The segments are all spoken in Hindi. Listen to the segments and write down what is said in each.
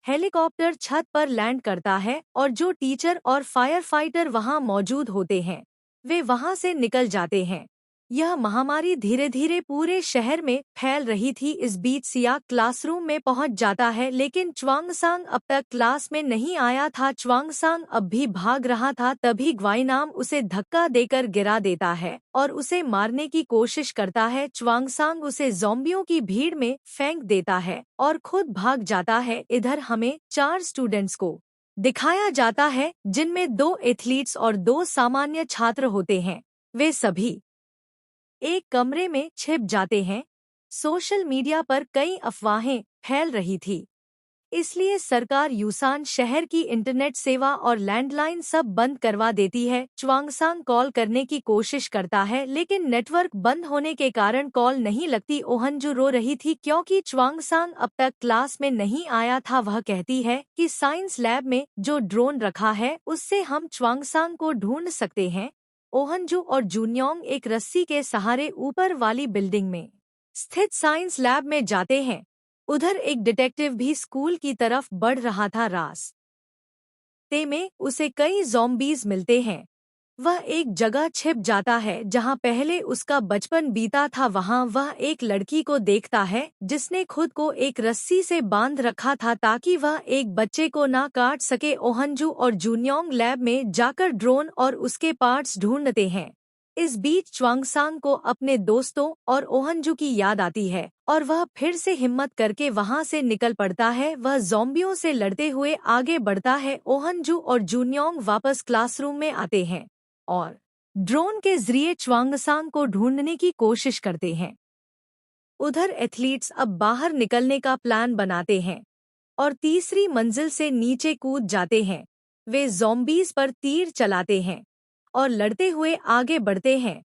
हेलीकॉप्टर छत पर लैंड करता है और जो टीचर और फायर फाइटर वहां मौजूद होते हैं वे वहां से निकल जाते हैं। यह महामारी धीरे धीरे पूरे शहर में फैल रही थी। इस बीच सियाक क्लासरूम में पहुंच जाता है, लेकिन च्वांगसांग अब तक क्लास में नहीं आया था। च्वांगसांग अब भी भाग रहा था, तभी ग्वाइनाम उसे धक्का देकर गिरा देता है और उसे मारने की कोशिश करता है। च्वांगसांग उसे ज़ॉम्बियों की भीड़ में फेंक देता है और खुद भाग जाता है। इधर हमें 4 स्टूडेंट्स को दिखाया जाता है, जिनमें 2 एथलीट्स और 2 सामान्य छात्र होते हैं। वे सभी एक कमरे में छिप जाते हैं। सोशल मीडिया पर कई अफवाहें फैल रही थी, इसलिए सरकार यूसान शहर की इंटरनेट सेवा और लैंडलाइन सब बंद करवा देती है। च्वांगसांग कॉल करने की कोशिश करता है, लेकिन नेटवर्क बंद होने के कारण कॉल नहीं लगती। ओहनजू रो रही थी क्योंकि च्वांगसांग अब तक क्लास में नहीं आया था। वह कहती है कि साइंस लैब में जो ड्रोन रखा है उससे हम च्वांगसांग को ढूंढ सकते हैं। ओहनजू और जून्योंग एक रस्सी के सहारे ऊपर वाली बिल्डिंग में स्थित साइंस लैब में जाते हैं। उधर एक डिटेक्टिव भी स्कूल की तरफ बढ़ रहा था। रास्ते में उसे कई ज़ॉम्बीज मिलते हैं। वह एक जगह छिप जाता है जहां पहले उसका बचपन बीता था। वहां वह एक लड़की को देखता है जिसने खुद को एक रस्सी से बांध रखा था ताकि वह एक बच्चे को ना काट सके। ओहनजू और जून्योंग लैब में जाकर ड्रोन और उसके पार्ट्स ढूंढते हैं। इस बीच च्वांगसांग को अपने दोस्तों और ओहनजू की याद आती है और वह फिर से हिम्मत करके वहां से निकल पड़ता है। वह ज़ॉम्बियों से लड़ते हुए आगे बढ़ता है। ओहनजू और जून्योंग वापस क्लासरूम में आते हैं और ड्रोन के जरिए च्वांगसांग को ढूंढने की कोशिश करते हैं। उधर एथलीट्स अब बाहर निकलने का प्लान बनाते हैं और तीसरी मंजिल से नीचे कूद जाते हैं। वे ज़ॉम्बीज पर तीर चलाते हैं और लड़ते हुए आगे बढ़ते हैं।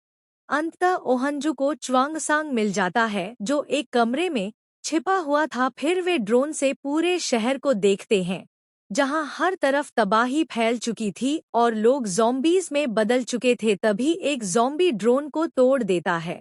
अंततः ओहनजू को च्वांगसांग मिल जाता है जो एक कमरे में छिपा हुआ था। फिर वे ड्रोन से पूरे शहर को देखते हैं जहां हर तरफ तबाही फैल चुकी थी और लोग ज़ॉम्बीज में बदल चुके थे। तभी एक ज़ॉम्बी ड्रोन को तोड़ देता है।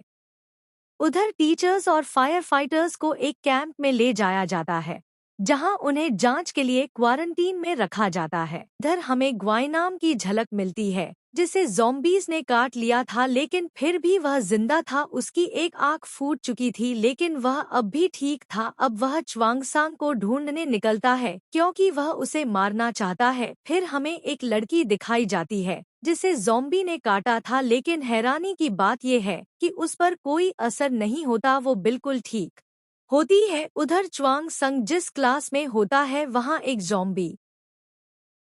उधर टीचर्स और फायर फाइटर्स को एक कैंप में ले जाया जाता है जहां उन्हें जांच के लिए क्वारंटीन में रखा जाता है। इधर हमें ग्वाइनाम की झलक मिलती है जिसे ज़ॉम्बीज ने काट लिया था, लेकिन फिर भी वह जिंदा था। उसकी एक आंख फूट चुकी थी, लेकिन वह अब भी ठीक था। अब वह च्वांगसांग को ढूंढने निकलता है क्योंकि वह उसे मारना चाहता है। फिर हमें एक लड़की दिखाई जाती है जिसे ज़ॉम्बी ने काटा था, लेकिन हैरानी की बात यह है कि उस पर कोई असर नहीं होता, वो बिल्कुल ठीक होती है। उधर च्वांगसांग जिस क्लास में होता है वहाँ एक ज़ॉम्बी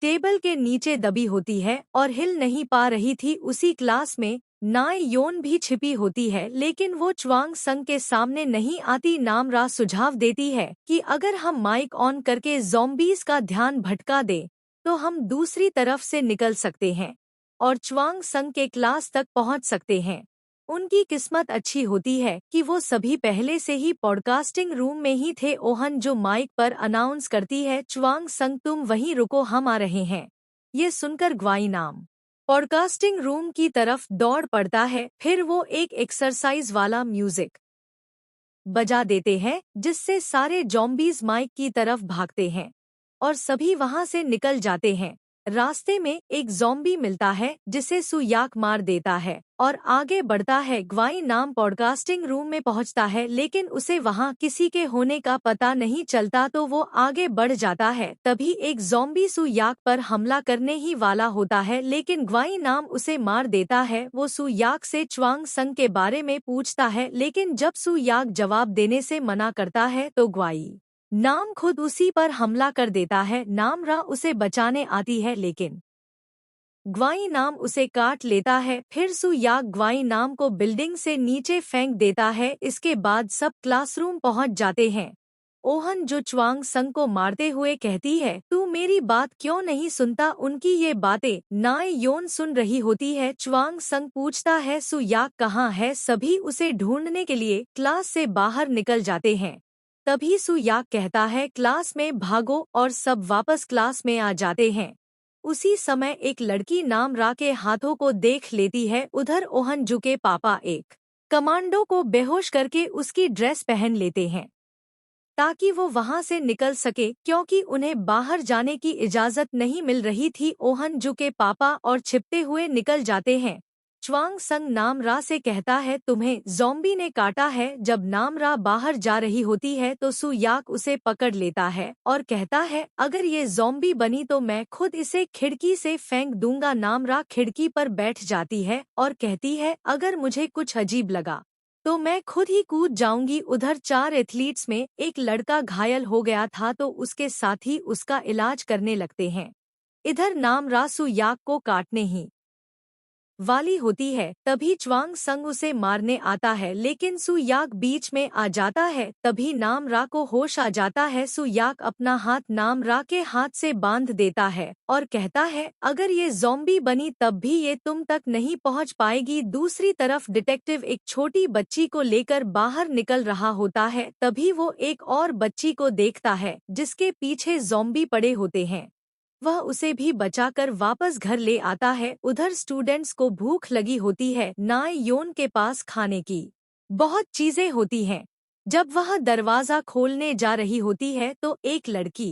टेबल के नीचे दबी होती है और हिल नहीं पा रही थी। उसी क्लास में नाय योन भी छिपी होती है, लेकिन वो च्वांगसांग के सामने नहीं आती। नामरा सुझाव देती है कि अगर हम माइक ऑन करके ज़ॉम्बीज का ध्यान भटका दें तो हम दूसरी तरफ से निकल सकते हैं और च्वांगसांग के क्लास तक पहुंच सकते हैं। उनकी किस्मत अच्छी होती है कि वो सभी पहले से ही पॉडकास्टिंग रूम में ही थे। ओहन जो माइक पर अनाउंस करती है, च्वांगसांग तुम वहीं रुको, हम आ रहे हैं। ये सुनकर ग्वाइनाम पॉडकास्टिंग रूम की तरफ दौड़ पड़ता है। फिर वो एक एक्सरसाइज वाला म्यूजिक बजा देते हैं जिससे सारे ज़ॉम्बीज माइक की तरफ भागते हैं और सभी वहां से निकल जाते हैं। रास्ते में एक ज़ॉम्बी मिलता है जिसे सुयाक मार देता है और आगे बढ़ता है। ग्वाई नाम पॉडकास्टिंग रूम में पहुंचता है, लेकिन उसे वहां किसी के होने का पता नहीं चलता तो वो आगे बढ़ जाता है। तभी एक ज़ॉम्बी सुयाक पर हमला करने ही वाला होता है, लेकिन ग्वाई नाम उसे मार देता है। वो सुयाक से च्वांगसांग के बारे में पूछता है, लेकिन जब सुयाक जवाब देने से मना करता है तो ग्वाई नाम खुद उसी पर हमला कर देता है। नामरा उसे बचाने आती है, लेकिन ग्वाई नाम उसे काट लेता है। फिर सुयाक ग्वाई नाम को बिल्डिंग से नीचे फेंक देता है। इसके बाद सब क्लासरूम पहुंच जाते हैं। ओहन जो च्वांगसांग को मारते हुए कहती है, तू मेरी बात क्यों नहीं सुनता। उनकी ये बातें नाय योन सुन रही होती है। च्वांगसांग पूछता है सुयाक कहाँ है। सभी उसे ढूंढने के लिए क्लास से बाहर निकल जाते हैं। तभी सुयाक कहता है, क्लास में भागो, और सब वापस क्लास में आ जाते हैं। उसी समय एक लड़की नामरा के हाथों को देख लेती है। उधर ओहनजू के पापा एक कमांडो को बेहोश करके उसकी ड्रेस पहन लेते हैं। ताकि वो वहां से निकल सके, क्योंकि उन्हें बाहर जाने की इजाजत नहीं मिल रही थी। ओहन जू के पापा और छिपते हुए निकल जाते हैं। च्वांग संग नामरा से कहता है, तुम्हें ज़ॉम्बी ने काटा है। जब नामरा बाहर जा रही होती है तो सु याक उसे पकड़ लेता है और कहता है, अगर ये ज़ॉम्बी बनी तो मैं खुद इसे खिड़की से फेंक दूंगा। नामरा खिड़की पर बैठ जाती है और कहती है, अगर मुझे कुछ अजीब लगा तो मैं खुद ही कूद जाऊंगी। उधर 4 एथलीट्स में एक लड़का घायल हो गया था तो उसके साथी उसका इलाज करने लगते हैं। इधर नामरा सु याक को काटने ही वाली होती है, तभी च्वांग संग उसे मारने आता है, लेकिन सु याक बीच में आ जाता है। तभी नामरा को होश आ जाता है। सु याक अपना हाथ नामरा के हाथ से बांध देता है और कहता है, अगर ये ज़ॉम्बी बनी तब भी ये तुम तक नहीं पहुंच पाएगी। दूसरी तरफ डिटेक्टिव एक छोटी बच्ची को लेकर बाहर निकल रहा होता है। तभी वो एक और बच्ची को देखता है जिसके पीछे ज़ॉम्बी पड़े होते हैं। वह उसे भी बचाकर वापस घर ले आता है। उधर स्टूडेंट्स को भूख लगी होती है। नाय योन के पास खाने की बहुत चीजें होती हैं। जब वह दरवाजा खोलने जा रही होती है तो एक लड़की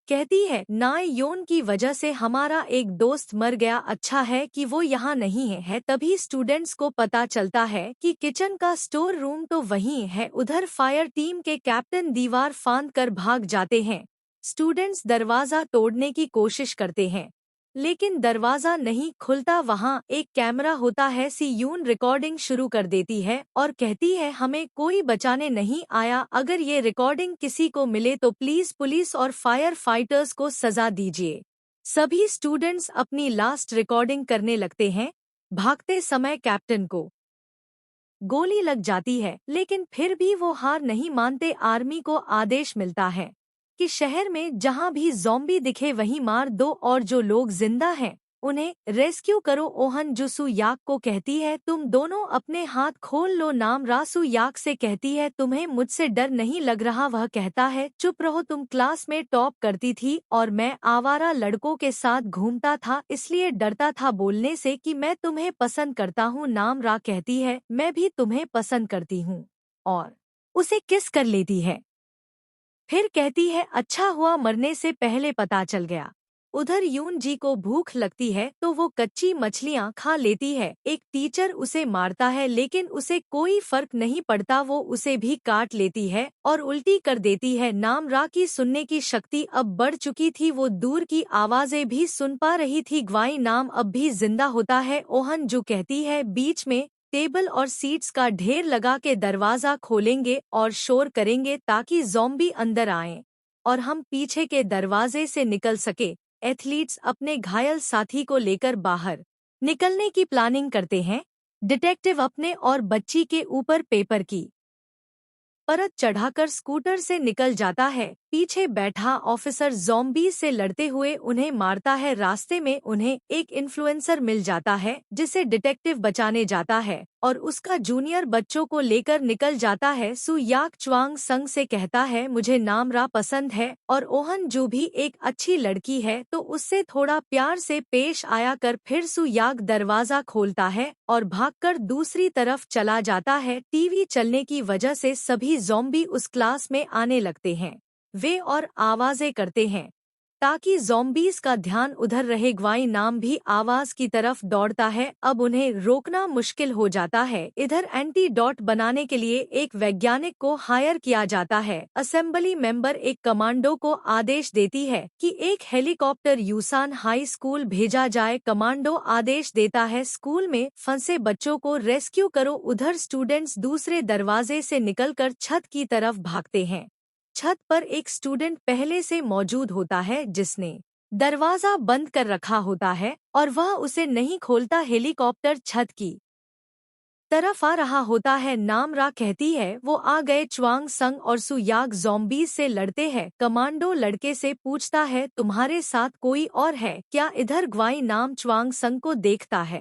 कहती है, नाय योन की वजह से हमारा एक दोस्त मर गया, अच्छा है कि वो यहाँ नहीं है। तभी स्टूडेंट्स को पता चलता है कि किचन का स्टोर रूम तो वहीं है। उधर फायर टीम के कैप्टन दीवार फांद कर भाग जाते हैं। स्टूडेंट्स दरवाजा तोड़ने की कोशिश करते हैं, लेकिन दरवाजा नहीं खुलता। वहाँ एक कैमरा होता है। सी यून रिकॉर्डिंग शुरू कर देती है और कहती है, हमें कोई बचाने नहीं आया। अगर ये रिकॉर्डिंग किसी को मिले तो प्लीज पुलिस और फायर फाइटर्स को सजा दीजिए। सभी स्टूडेंट्स अपनी लास्ट रिकॉर्डिंग करने लगते हैं। भागते समय कैप्टन को गोली लग जाती है, लेकिन फिर भी वो हार नहीं मानते। आर्मी को आदेश मिलता है कि शहर में जहां भी ज़ॉम्बी दिखे वहीं मार दो और जो लोग जिंदा हैं उन्हें रेस्क्यू करो। ओहन जू सु याक को कहती है, तुम दोनों अपने हाथ खोल लो। नामरा सु याक से कहती है, तुम्हें मुझसे डर नहीं लग रहा? वह कहता है, चुप रहो, तुम क्लास में टॉप करती थी और मैं आवारा लड़कों के साथ घूमता था, इसलिए डरता था बोलने से कि मैं तुम्हें पसंद करता हूँ। नामरा कहती है, मैं भी तुम्हें पसंद करती हूँ, और उसे किस कर लेती है। फिर कहती है, अच्छा हुआ मरने से पहले पता चल गया। उधर यून जी को भूख लगती है तो वो कच्ची मछलियाँ खा लेती है। एक टीचर उसे मारता है, लेकिन उसे कोई फर्क नहीं पड़ता। वो उसे भी काट लेती है और उल्टी कर देती है। नामरा की सुनने की शक्ति अब बढ़ चुकी थी, वो दूर की आवाजें भी सुन पा रही थी। ग्वाई नाम अब भी जिंदा होता है। ओहन जू कहती है, बीच में टेबल और सीट्स का ढेर लगा के दरवाजा खोलेंगे और शोर करेंगे ताकि ज़ॉम्बी अंदर आएं और हम पीछे के दरवाजे से निकल सके। एथलीट्स अपने घायल साथी को लेकर बाहर निकलने की प्लानिंग करते हैं। डिटेक्टिव अपने और बच्ची के ऊपर पेपर की परत चढ़ाकर स्कूटर से निकल जाता है। पीछे बैठा ऑफिसर ज़ॉम्बी से लड़ते हुए उन्हें मारता है। रास्ते में उन्हें एक इन्फ्लुएंसर मिल जाता है जिसे डिटेक्टिव बचाने जाता है और उसका जूनियर बच्चों को लेकर निकल जाता है। सु याक च्वांग संग से कहता है, मुझे नामरा पसंद है और ओहन जू भी एक अच्छी लड़की है, तो उससे थोड़ा प्यार से पेश आया कर। फिर सु याक दरवाजा खोलता है और भागकर दूसरी तरफ चला जाता है। टीवी चलने की वजह से सभी ज़ॉम्बी उस क्लास में आने लगते हैं। वे और आवाजें करते हैं ताकि ज़ॉम्बीज का ध्यान उधर रहे। ग्वाई नाम भी आवाज की तरफ दौड़ता है। अब उन्हें रोकना मुश्किल हो जाता है। इधर एंटीडोट बनाने के लिए एक वैज्ञानिक को हायर किया जाता है। असेंबली मेंबर एक कमांडो को आदेश देती है कि एक हेलीकॉप्टर यूसान हाई स्कूल भेजा जाए। कमांडो आदेश देता है, स्कूल में फंसे बच्चों को रेस्क्यू करो। उधर स्टूडेंट्स दूसरे दरवाजे से निकलकर छत की तरफ भागते हैं। छत पर एक स्टूडेंट पहले से मौजूद होता है जिसने दरवाजा बंद कर रखा होता है और वह उसे नहीं खोलता। हेलीकॉप्टर छत की तरफ आ रहा होता है। नामरा कहती है, वो आ गए। च्वांग संग और सु याक ज़ॉम्बीज से लड़ते हैं। कमांडो लड़के से पूछता है, तुम्हारे साथ कोई और है क्या? इधर ग्वाई नाम च्वांग संग को देखता है